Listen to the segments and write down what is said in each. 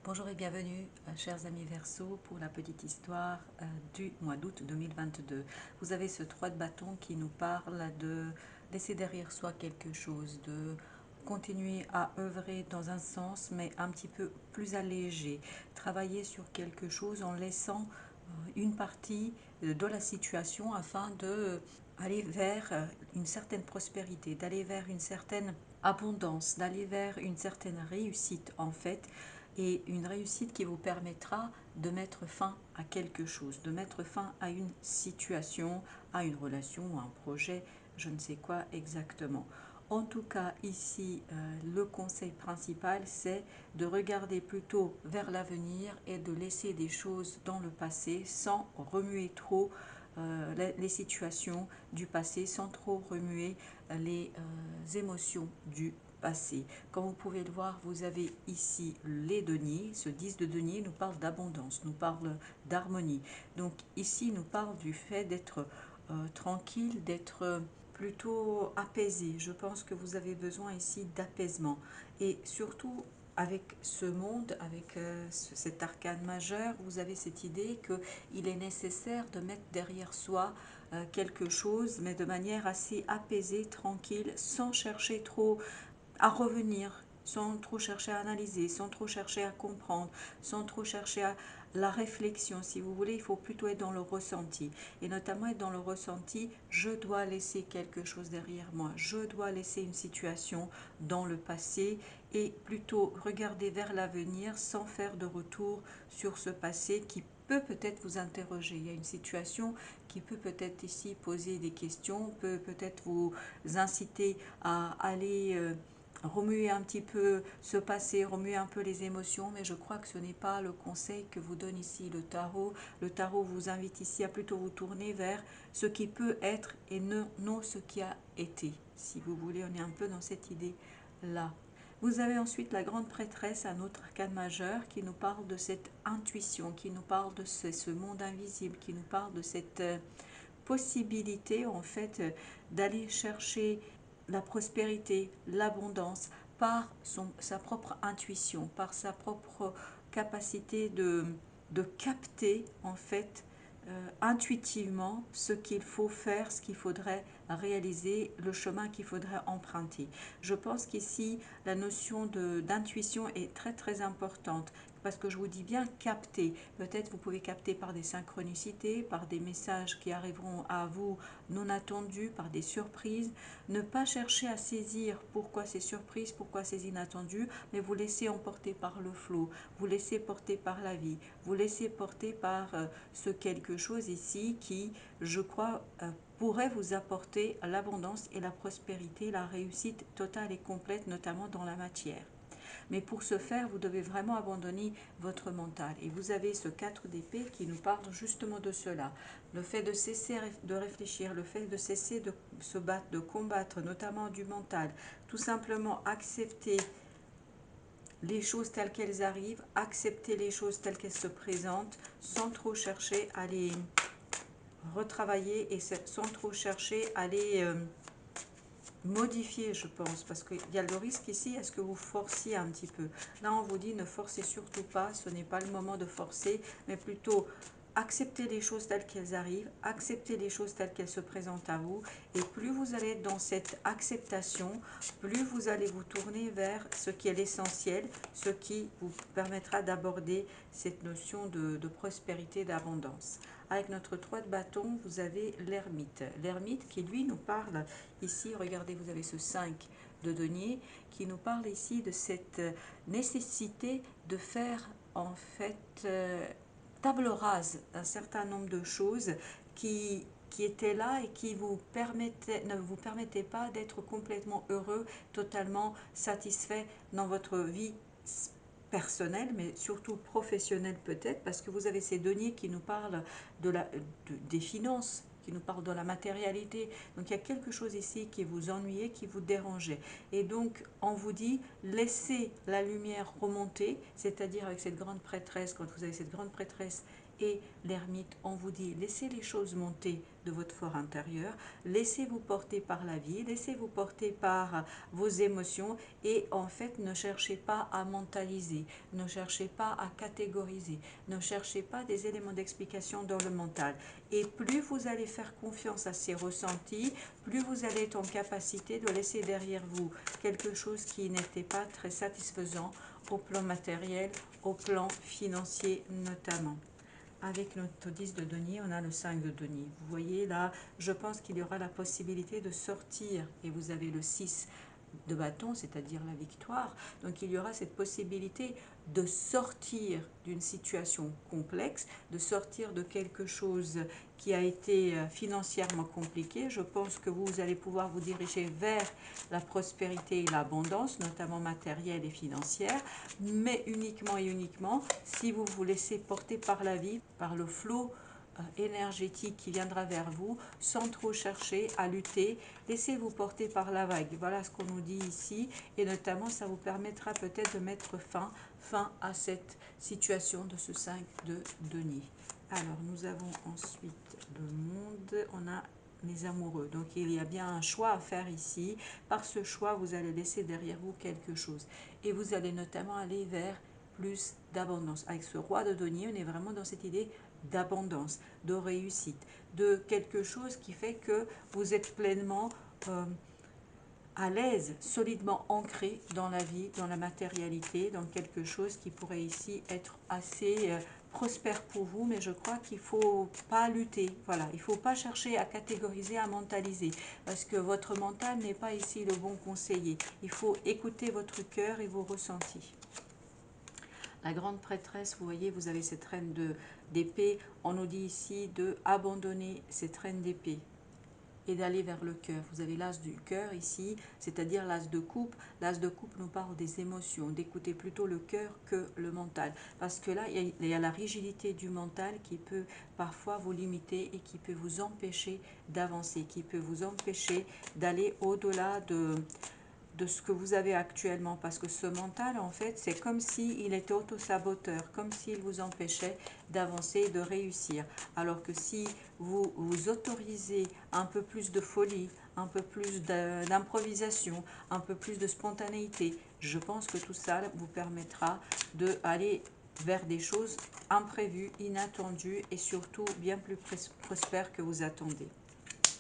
Bonjour et bienvenue, chers amis Verseau, pour la petite histoire du mois d'août 2022. Vous avez ce 3 de bâton qui nous parle de laisser derrière soi quelque chose, de continuer à œuvrer dans un sens, mais un petit peu plus allégé, travailler sur quelque chose en laissant une partie de la situation afin de aller vers une certaine prospérité, d'aller vers une certaine abondance, d'aller vers une certaine réussite en fait, et une réussite qui vous permettra de mettre fin à quelque chose, de mettre fin à une situation, à une relation, à un projet, je ne sais quoi exactement. En tout cas, ici, le conseil principal, c'est de regarder plutôt vers l'avenir et de laisser des choses dans le passé sans remuer trop les situations du passé, sans trop remuer les émotions du passé. Comme vous pouvez le voir, vous avez ici les deniers. Ce 10 de denier nous parle d'abondance, nous parle d'harmonie. Donc ici, nous parle du fait d'être tranquille, d'être plutôt apaisé. Je pense que vous avez besoin ici d'apaisement. Et surtout, avec ce monde, avec cet arcane majeur, vous avez cette idée qu'il est nécessaire de mettre derrière soi quelque chose, mais de manière assez apaisée, tranquille, sans chercher trop à revenir, sans trop chercher à analyser, sans trop chercher à comprendre, sans trop chercher à la réflexion. Si vous voulez, il faut plutôt être dans le ressenti. Et notamment être dans le ressenti, je dois laisser quelque chose derrière moi, je dois laisser une situation dans le passé et plutôt regarder vers l'avenir sans faire de retour sur ce passé qui peut peut-être vous interroger. Il y a une situation qui peut peut-être ici poser des questions, peut peut-être vous inciter à aller remuer un petit peu ce passé, remuer un peu les émotions, mais je crois que ce n'est pas le conseil que vous donne ici le tarot. Le tarot vous invite ici à plutôt vous tourner vers ce qui peut être et non ce qui a été. Si vous voulez, on est un peu dans cette idée-là. Vous avez ensuite la grande prêtresse, un autre arcane majeur, qui nous parle de cette intuition, qui nous parle de ce monde invisible, qui nous parle de cette possibilité en fait d'aller chercher la prospérité, l'abondance par sa propre intuition, par sa propre capacité de capter en fait intuitivement ce qu'il faut faire, ce qu'il faudrait réaliser, le chemin qu'il faudrait emprunter. Je pense qu'ici, la notion d'intuition est très très importante parce que je vous dis bien capter. Peut-être vous pouvez capter par des synchronicités, par des messages qui arriveront à vous non attendus, par des surprises. Ne pas chercher à saisir pourquoi ces surprises, pourquoi ces inattendus, mais vous laisser emporter par le flot, vous laisser porter par la vie, vous laisser porter par ce quelque chose ici qui, je crois, pourrait vous apporter l'abondance et la prospérité, la réussite totale et complète, notamment dans la matière. Mais pour ce faire, vous devez vraiment abandonner votre mental. Et vous avez ce 4 d'épée qui nous parle justement de cela. Le fait de cesser de réfléchir, le fait de cesser de se battre, de combattre, notamment du mental. Tout simplement accepter les choses telles qu'elles arrivent, accepter les choses telles qu'elles se présentent, sans trop chercher à les retravailler et sans trop chercher à les modifier, je pense, parce qu'il y a le risque ici, est-ce que vous forciez un petit peu. Là, on vous dit ne forcez surtout pas, ce n'est pas le moment de forcer, mais plutôt accepter les choses telles qu'elles arrivent, accepter les choses telles qu'elles se présentent à vous, et plus vous allez être dans cette acceptation, plus vous allez vous tourner vers ce qui est l'essentiel, ce qui vous permettra d'aborder cette notion de prospérité, d'abondance. Avec notre 3 de bâton, vous avez l'ermite. L'ermite qui, lui, nous parle ici, regardez, vous avez ce 5 de denier, qui nous parle ici de cette nécessité de faire, en fait, table rase d'un certain nombre de choses qui étaient là et qui ne vous permettaient pas d'être complètement heureux, totalement satisfait dans votre vie personnelle, mais surtout professionnelle peut-être, parce que vous avez ces deniers qui nous parlent des finances, qui nous parlent de la matérialité. Donc il y a quelque chose ici qui vous ennuyait, qui vous dérangeait. Et donc on vous dit, laissez la lumière remonter, c'est-à-dire avec cette grande prêtresse, quand vous avez cette grande prêtresse et l'ermite, on vous dit laissez les choses monter de votre fort intérieur, laissez-vous porter par la vie, laissez-vous porter par vos émotions et en fait ne cherchez pas à mentaliser, ne cherchez pas à catégoriser, ne cherchez pas des éléments d'explication dans le mental. Et plus vous allez faire confiance à ces ressentis, plus vous allez être en capacité de laisser derrière vous quelque chose qui n'était pas très satisfaisant au plan matériel, au plan financier notamment. Avec notre 10 de denier, on a le 5 de denier. Vous voyez là, je pense qu'il y aura la possibilité de sortir, et vous avez le 6 de bâton, c'est-à-dire la victoire. Donc il y aura cette possibilité de sortir d'une situation complexe, de sortir de quelque chose qui a été financièrement compliqué. Je pense que vous allez pouvoir vous diriger vers la prospérité et l'abondance, notamment matérielle et financière, mais uniquement et uniquement si vous vous laissez porter par la vie, par le flot énergétique qui viendra vers vous, sans trop chercher à lutter. Laissez-vous porter par la vague. Voilà ce qu'on nous dit ici, et notamment ça vous permettra peut-être de mettre fin à cette situation de ce 5 de denier. Alors nous avons ensuite le monde, on a les amoureux. Donc il y a bien un choix à faire ici. Par ce choix, vous allez laisser derrière vous quelque chose. Et vous allez notamment aller vers plus d'abondance. Avec ce roi de denier, on est vraiment dans cette idée d'abondance, de réussite, de quelque chose qui fait que vous êtes pleinement à l'aise, solidement ancré dans la vie, dans la matérialité, dans quelque chose qui pourrait ici être assez prospère pour vous, mais je crois qu'il ne faut pas lutter. Voilà, il ne faut pas chercher à catégoriser, à mentaliser, parce que votre mental n'est pas ici le bon conseiller. Il faut écouter votre cœur et vos ressentis. La grande prêtresse, vous voyez, vous avez cette reine d'épée. On nous dit ici de abandonner cette reine d'épée et d'aller vers le cœur. Vous avez l'as du cœur ici, c'est-à-dire l'as de coupe. L'as de coupe nous parle des émotions, d'écouter plutôt le cœur que le mental. Parce que là, il y a la rigidité du mental qui peut parfois vous limiter et qui peut vous empêcher d'avancer, qui peut vous empêcher d'aller au-delà de ce que vous avez actuellement, parce que ce mental, en fait, c'est comme s'il était auto-saboteur, comme s'il vous empêchait d'avancer, de réussir. Alors que si vous vous autorisez un peu plus de folie, un peu plus d'improvisation, un peu plus de spontanéité, je pense que tout ça vous permettra d'aller vers des choses imprévues, inattendues et surtout bien plus prospères que vous attendez.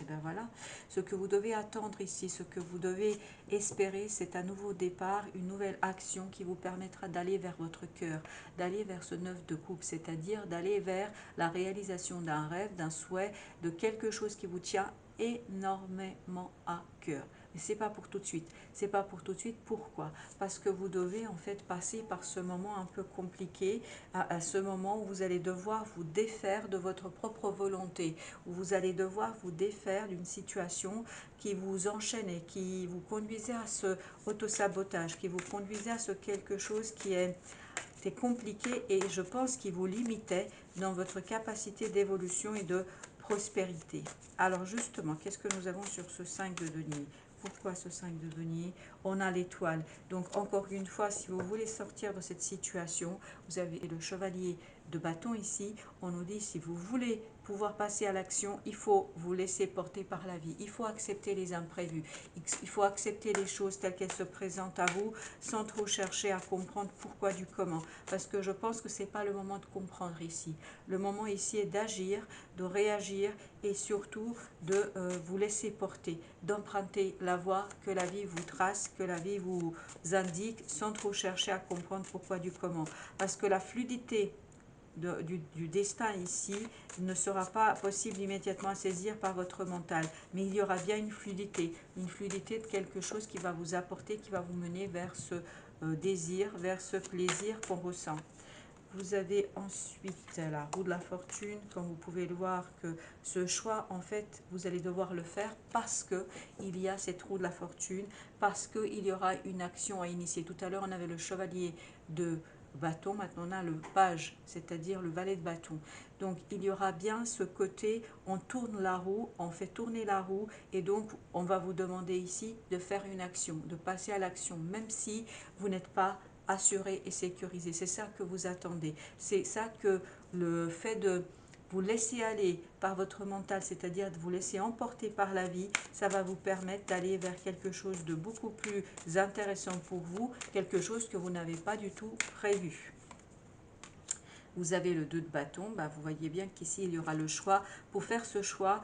Et bien voilà, ce que vous devez attendre ici, ce que vous devez espérer, c'est un nouveau départ, une nouvelle action qui vous permettra d'aller vers votre cœur, d'aller vers ce 9 de coupe, c'est-à-dire d'aller vers la réalisation d'un rêve, d'un souhait, de quelque chose qui vous tient énormément à cœur. Mais ce n'est pas pour tout de suite. C'est pas pour tout de suite. Pourquoi? Parce que vous devez en fait passer par ce moment un peu compliqué, à ce moment où vous allez devoir vous défaire de votre propre volonté, où vous allez devoir vous défaire d'une situation qui vous enchaînait, qui vous conduisait à ce autosabotage, qui vous conduisait à ce quelque chose qui était compliqué et je pense qui vous limitait dans votre capacité d'évolution et de prospérité. Alors justement, qu'est-ce que nous avons sur ce 5 de denier? Pourquoi ce 5 de denier? On a l'étoile. Donc encore une fois, si vous voulez sortir de cette situation, vous avez le chevalier de bâton ici. On nous dit si vous voulez pouvoir passer à l'action, il faut vous laisser porter par la vie. Il faut accepter les imprévus. Il faut accepter les choses telles qu'elles se présentent à vous sans trop chercher à comprendre pourquoi du comment. Parce que je pense que ce n'est pas le moment de comprendre ici. Le moment ici est d'agir, de réagir et surtout de vous laisser porter, d'emprunter la voie que la vie vous trace, que la vie vous indique sans trop chercher à comprendre pourquoi du comment. Parce que la fluidité du destin ici ne sera pas possible immédiatement à saisir par votre mental, mais il y aura bien une fluidité de quelque chose qui va vous apporter, qui va vous mener vers ce désir, vers ce plaisir qu'on ressent. Vous avez ensuite la roue de la fortune, comme vous pouvez le voir que ce choix, en fait, vous allez devoir le faire parce que il y a cette roue de la fortune, parce qu'il y aura une action à initier. Tout à l'heure, on avait le chevalier de bâton, maintenant on a le page, c'est-à-dire le valet de bâton. Donc il y aura bien ce côté, on tourne la roue, on fait tourner la roue et donc on va vous demander ici de faire une action, de passer à l'action, même si vous n'êtes pas assuré et sécurisé. C'est ça que vous attendez. C'est ça que le fait de vous laisser aller par votre mental, c'est-à-dire de vous laisser emporter par la vie, ça va vous permettre d'aller vers quelque chose de beaucoup plus intéressant pour vous, quelque chose que vous n'avez pas du tout prévu. Vous avez le 2 de bâton, vous voyez bien qu'ici il y aura le choix. Pour faire ce choix,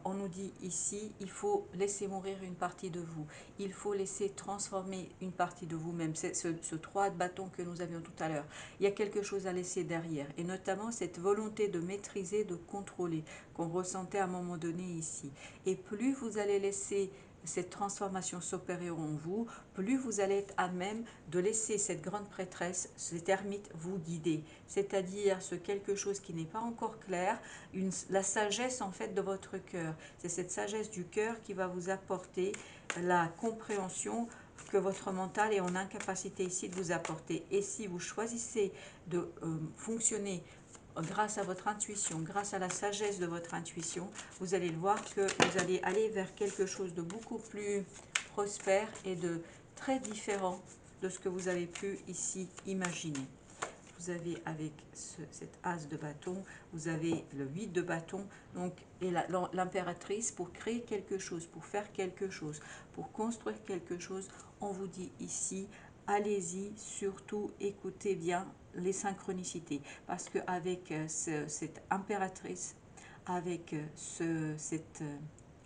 on nous dit ici, il faut laisser mourir une partie de vous. Il faut laisser transformer une partie de vous-même. C'est ce 3 de bâton que nous avions tout à l'heure. Il y a quelque chose à laisser derrière. Et notamment cette volonté de maîtriser, de contrôler, qu'on ressentait à un moment donné ici. Et plus vous allez laisser cette transformation s'opérer en vous, plus vous allez être à même de laisser cette grande prêtresse, cet ermite, vous guider. C'est-à-dire ce quelque chose qui n'est pas encore clair, la sagesse en fait de votre cœur. C'est cette sagesse du cœur qui va vous apporter la compréhension que votre mental est en incapacité ici de vous apporter. Et si vous choisissez de fonctionner grâce à votre intuition, grâce à la sagesse de votre intuition, vous allez le voir que vous allez aller vers quelque chose de beaucoup plus prospère et de très différent de ce que vous avez pu ici imaginer. Vous avez avec cet as de bâton, vous avez le 8 de bâton, donc, et l'impératrice pour créer quelque chose, pour faire quelque chose, pour construire quelque chose. On vous dit ici, allez-y, surtout écoutez bien les synchronicités, parce qu'avec cette impératrice, avec cette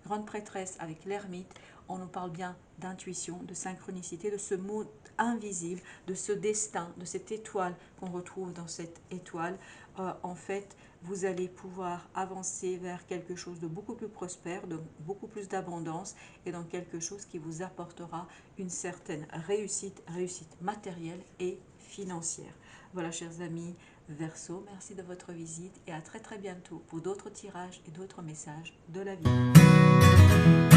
grande prêtresse, avec l'ermite, on nous parle bien d'intuition, de synchronicité, de ce mot invisible, de ce destin, de cette étoile qu'on retrouve dans cette étoile. En fait, vous allez pouvoir avancer vers quelque chose de beaucoup plus prospère, de beaucoup plus d'abondance et dans quelque chose qui vous apportera une certaine réussite matérielle et financière. Voilà, chers amis Verseau, merci de votre visite et à très très bientôt pour d'autres tirages et d'autres messages de la vie.